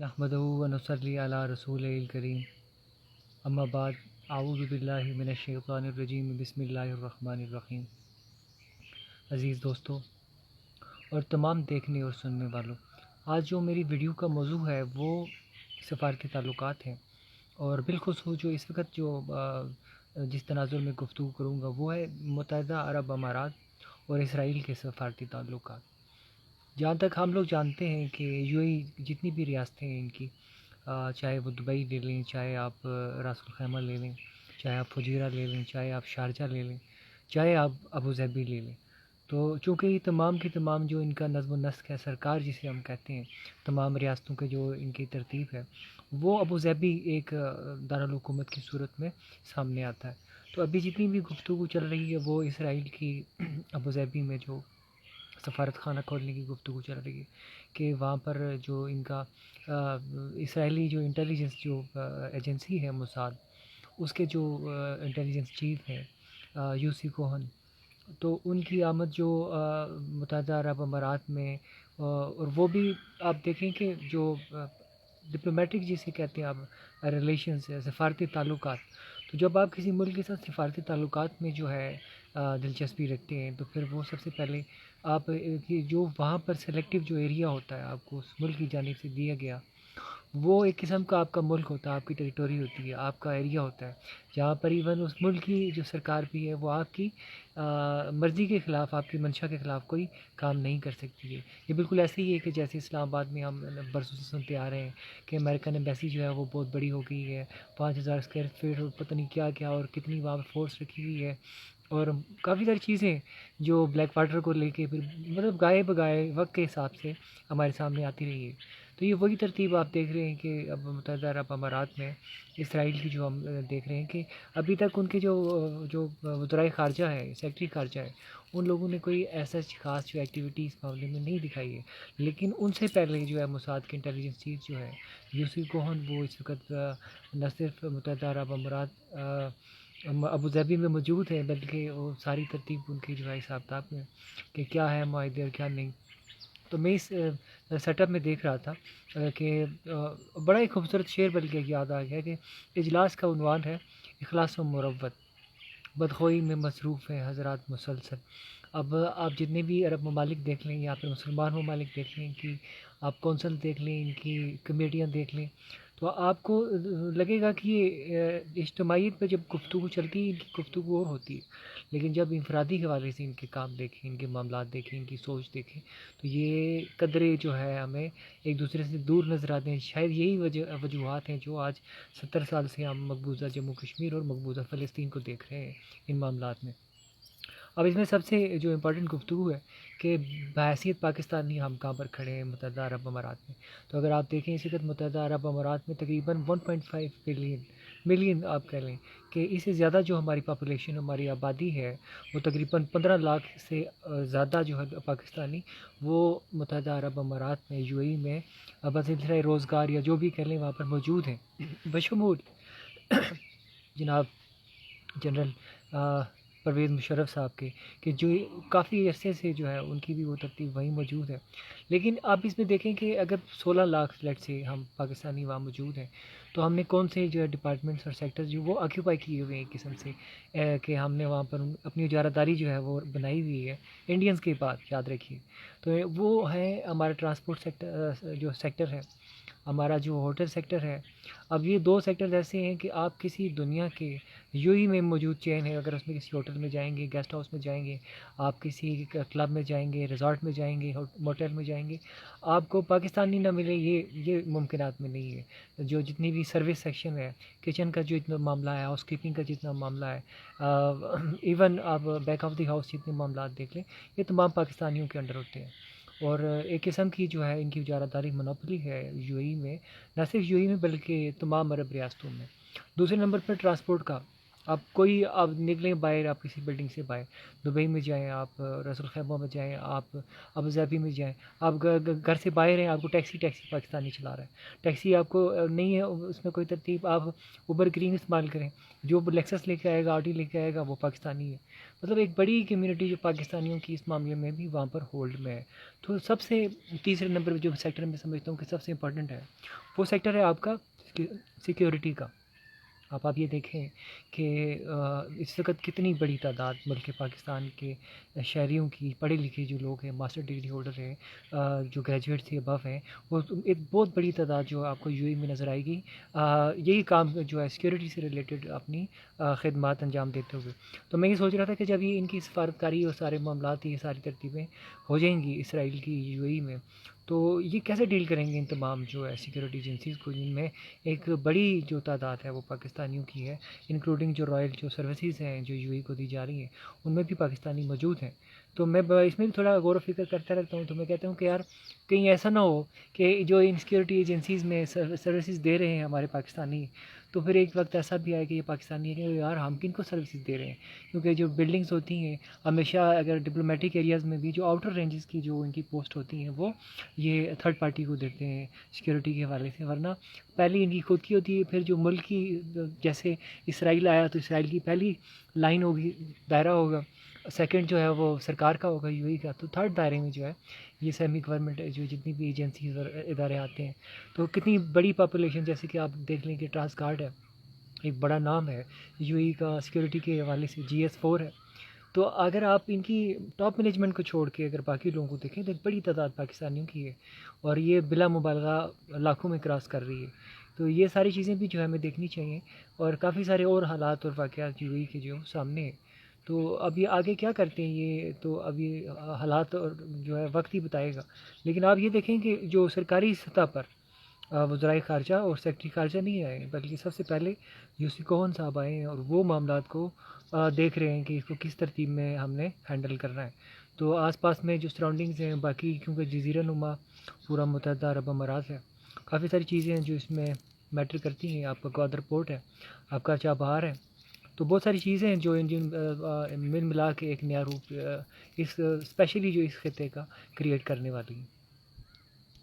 नहमदहु व नसल्ली अला रसूलिल करीम अम्मा बाद आऊज़ु बिल्लाहि मिनश शैतानिर रजीम बिस्मिल्लाहिर रहमानिर रहीम। अज़ीज़ दोस्तों और तमाम देखने और सुनने वालों, आज जो मेरी वीडियो का मौजू है वो सफ़ारती ताल्लुकात हैं और बिलख़ुसूस जो इस वक्त जिस तनाज़ुर में गुफ्तगू करूँगा वो है मुत्तहिदा अरब अमारात और इसराइल के सफ़ारती ताल्लुकात। जहाँ तक हम लोग जानते हैं कि यूएई जितनी भी रियासतें हैं इनकी, चाहे वो दुबई ले लें, चाहे आप रास अल खैमा ले लें, चाहे आप फुजीरा ले लें, चाहे आप शारजा ले लें, चाहे आप अबू ज़ैबी ले लें, तो चूँकि ये तमाम की तमाम जो इनका नज़्म व नस्क है, सरकार जिसे हम कहते हैं, तमाम रियासतों के जो इनकी तरतीब है वो अबू ज़ैबी एक दारुल हुकूमत की सूरत में सामने आता है। तो अभी जितनी भी गुफ्तगू चल रही है वो इसराइल की अबू ज़ैबी में जो सफ़ारत खाना खोलने की गुफ्तगू चल रही है कि वहाँ पर जो इनका इसराइली जो इंटेलिजेंस जो एजेंसी है मोसाद, उसके जो इंटेलिजेंस चीफ हैं यूसी कोहन, तो उनकी आमद जो मुत्तहिदा अरब अमारात में और वो भी आप देखें कि जो डिप्लोमेटिक जिसे कहते हैं आप रिलेशंस है, सफ़ारती ताल्लुकात, तो जब आप किसी मुल्क के साथ सफ़ारती ताल्लुकात में जो है दिलचस्पी रखते हैं तो फिर वो सबसे पहले आप कि जो वहाँ पर सेलेक्टिव जो एरिया होता है आपको उस मुल्क की जानिब से दिया गया, वो एक किस्म का आपका मुल्क होता है, आपकी टेरिटोरी होती है, आपका एरिया होता है, जहाँ पर इवन उस मुल्क की जो सरकार भी है वो आपकी मर्ज़ी के ख़िलाफ़, आपकी मंशा के ख़िलाफ़ कोई काम नहीं कर सकती है। ये बिल्कुल ऐसे ही है कि जैसे इस्लामाबाद में हम बरसों से सुनते आ रहे हैं कि अमेरिकन एम्बेसी जो है वो बहुत बड़ी हो गई है, 5000 स्क्वायर फीट और पता नहीं क्या क्या, और कितनी वहाँ पर फोर्स रखी हुई है और काफ़ी सारी चीज़ें जो ब्लैक वाटर को लेके फिर मतलब गाए बगाए वक्त के हिसाब से हमारे सामने आती रही है। तो ये वही तरतीब आप देख रहे हैं कि अब मुत्तहिदा अरब अमारात में इसराइल की जो हम देख रहे हैं कि अभी तक उनके जो वज़राए ख़ारजा है, सेक्रेटरी ख़ारजा है, उन लोगों ने कोई ऐसा ख़ास जो एक्टिविटी इस मामले में नहीं दिखाई है। लेकिन उनसे पहले जो है मोसाद की इंटेलिजेंस चीफ जो है यूसी कोहन, वो इस वक्त न सिर्फ मुत्तहिदा अरब अमारात अबू धाबी में मौजूद है, बल्कि वो सारी तरतीब उनकी जो है हिसाब किताब में कि क्या है माहिदे और क्या नहीं। तो मैं इस सेटअप में देख रहा था कि बड़ा ही खूबसूरत शेर बल्कि याद आ गया कि इजलास का उन्वान है इखलास व मुरव्वत, बदखोई में मसरूफ़ है हज़रात मुसलसल। अब आप जितने भी अरब ममालिक देख लें या फिर मुसलमान ममालिक देख लें, कि आप कौंसल देख लें, इनकी कमेटियाँ देख लें, तो आपको लगेगा कि ये इज्तिमाइयत पे जब गुफ्तगू चलती है इनकी गुफ्तगू और होती है, लेकिन जब इंफरादी हवाले से इनके काम देखें, इनके मामलात देखें, इनकी सोच देखें, तो ये कदरे जो है हमें एक दूसरे से दूर नज़र आते हैं। शायद यही वजूहात हैं जो आज 70 साल से हम मकबूजा जम्मू कश्मीर और मकबूजा फ़लस्तीन को देख रहे हैं इन मामलात में। अब इसमें सबसे जो इम्पोर्टेंट गुफ्तगू है कि बहैसियत पाकिस्तानी हम कहाँ पर खड़े हैं मुत्तहिदा अरब अमारात में। तो अगर आप देखें इस वक्त मुत्तहिदा अरब अमारात में तकरीबन 1.5 मिलियन आप कह लें कि इससे ज़्यादा जो हमारी पॉपुलेशन, हमारी आबादी है, वो तकरीबन 15 लाख से ज़्यादा जो है पाकिस्तानी वो मुत्तहिदा अरब अमारात में यूएई में बसिलसिला रोज़गार या जो भी कह लें वहाँ पर मौजूद हैं बशमूल जनाब जनरल परवेज़ मुशर्रफ साहब के, कि जो काफ़ी अरसे से जो है उनकी भी वो तरतीब वहीं मौजूद है। लेकिन आप इसमें देखें कि अगर 16 लाख लेट से हम पाकिस्तानी वहाँ मौजूद हैं, तो हमने कौन से जो है डिपार्टमेंट्स और सेक्टर्स जो वो ऑक्यूपाई किए हुए हैं एक किस्म से, कि हमने वहाँ पर अपनी इजारादारी जो है वो बनाई हुई है इंडियंस के पास, याद रखिए। तो वो है हमारा ट्रांसपोर्ट सेक्टर, जो सेक्टर है हमारा, जो होटल सेक्टर है। अब ये 2 सेक्टर ऐसे हैं कि आप किसी दुनिया के यूएई में मौजूद चेन है, अगर उसमें किसी होटल में जाएंगे, गेस्ट हाउस में जाएंगे, आप किसी क्लब में जाएंगे, रिजॉर्ट में जाएंगे, मोटेल में जाएंगे, आपको पाकिस्तानी ना मिले, ये मुमकिनात में नहीं है। जो जितनी भी सर्विस सेक्शन है, किचन का जो इतना मामला है, हाउस कीपिंग का जितना मामला है, इवन आप बैक ऑफ द हाउस जितने मामला देख लें, ये तमाम पाकिस्तानियों के अंडर होते हैं। और एक किस्म की जो है इनकी इजारादारी मोनोपोली है यूएई में, न सिर्फ यूएई में बल्कि तमाम अरब रियासतों में। दूसरे नंबर पर ट्रांसपोर्ट का, آپ کوئی آپ نکلیں باہر، آپ کسی بلڈنگ سے باہر، دبئی میں جائیں، آپ راس الخیمہ میں جائیں، آپ ابوظہبی میں جائیں، آپ گھر سے باہر ہیں، آپ کو ٹیکسی پاکستانی چلا رہا ہے، ٹیکسی آپ کو نہیں ہے اس میں کوئی ترتیب، آپ اوبر گرین استعمال کریں، جو لیکسس لے کے آئے گا، آڈی لے کے آئے گا، وہ پاکستانی ہے. مطلب ایک بڑی کمیونٹی جو پاکستانیوں کی اس معاملے میں بھی وہاں پر ہولڈ میں ہے. تو سب سے تیسرے نمبر پہ جو سیکٹر میں سمجھتا ہوں کہ سب سے امپورٹنٹ ہے، وہ سیکٹر ہے آپ کا سیکیورٹی کا. آپ یہ دیکھیں کہ اس وقت کتنی بڑی تعداد ملک پاکستان کے شہریوں کی، پڑھے لکھے جو لوگ ہیں، ماسٹر ڈگری ہولڈر ہیں، جو گریجویٹ سے ابو ہیں، وہ ایک بہت بڑی تعداد جو آپ کو یو اے میں نظر آئے گی یہی کام جو ہے سیکیورٹی سے ریلیٹڈ اپنی خدمات انجام دیتے ہوئے. تو میں یہ سوچ رہا تھا کہ جب یہ ان کی سفارتکاری اور سارے معاملات، یہ ساری ترتیبیں ہو جائیں گی اسرائیل کی یو اے میں، تو یہ کیسے ڈیل کریں گے ان تمام جو ہے سیکیورٹی ایجنسیز کو، جن میں ایک بڑی جو تعداد ہے وہ پاکستانیوں کی ہے، انکلوڈنگ جو رائل جو سروسز ہیں جو یو اے کو دی جا رہی ہیں، ان میں بھی پاکستانی موجود ہیں. تو میں اس میں بھی تھوڑا غور و فکر کرتا رہتا ہوں. تو میں کہتا ہوں کہ یار کہیں ایسا نہ ہو کہ جو ان سیکیورٹی ایجنسیز میں سروسز دے رہے ہیں ہمارے پاکستانی، تو پھر ایک وقت ایسا بھی آئے کہ یہ پاکستانی ہے کہ یار ہم کن کو سروسز دے رہے ہیں. کیونکہ جو بلڈنگس ہوتی ہیں ہمیشہ، اگر ڈپلومیٹک ایریاز میں بھی جو آؤٹر رینجز کی جو ان کی پوسٹ ہوتی ہیں، وہ یہ تھرڈ پارٹی کو دیتے ہیں سیکیورٹی کے حوالے سے. ورنہ پہلی ان کی خود کی ہوتی ہے، پھر جو ملک کی، جیسے اسرائیل آیا تو اسرائیل کی پہلی لائن ہوگی، دائرہ ہوگا، سیکنڈ جو ہے وہ سرکار کا ہوگا یو اے کا، تو تھرڈ دائرے میں جو ہے یہ سیمی گورنمنٹ جو جتنی بھی ایجنسیز اور ادارے آتے ہیں. تو کتنی بڑی پاپولیشن، جیسے کہ آپ دیکھ لیں کہ ٹرانس گارڈ ہے، ایک بڑا نام ہے یو اے کا سیکیورٹی کے حوالے سے، GS4 ہے. تو اگر آپ ان کی ٹاپ مینجمنٹ کو چھوڑ کے اگر باقی لوگوں کو دیکھیں تو ایک بڑی تعداد پاکستانیوں کی ہے، اور یہ بلا مبالغہ لاکھوں میں کراس کر رہی ہے. تو یہ ساری چیزیں بھی جو ہے ہمیں دیکھنی چاہیے، اور کافی سارے اور حالات اور واقعات یو اے کے جو سامنے ہیں. تو اب یہ آگے کیا کرتے ہیں یہ تو اب یہ حالات اور جو ہے وقت ہی بتائے گا. لیکن آپ یہ دیکھیں کہ جو سرکاری سطح پر وزرائے خارجہ اور سیکرٹری خارجہ نہیں آئے، بلکہ سب سے پہلے یوسی کوہن صاحب آئے ہیں، اور وہ معاملات کو دیکھ رہے ہیں کہ اس کو کس ترتیب میں ہم نے ہینڈل کرنا ہے. تو آس پاس میں جو سراؤنڈنگز ہیں باقی، کیونکہ جزیرہ نما پورا متحدہ عرب امارات ہے، کافی ساری چیزیں ہیں جو اس میں میٹر کرتی ہیں. آپ کا گوادر پورٹ ہے، آپ کا چابہار ہے. تو بہت ساری چیزیں ہیں جو انجن مل ملا کے ایک نیا روپ اس اسپیشلی جو اس خطے کا کریٹ کرنے والی ہیں.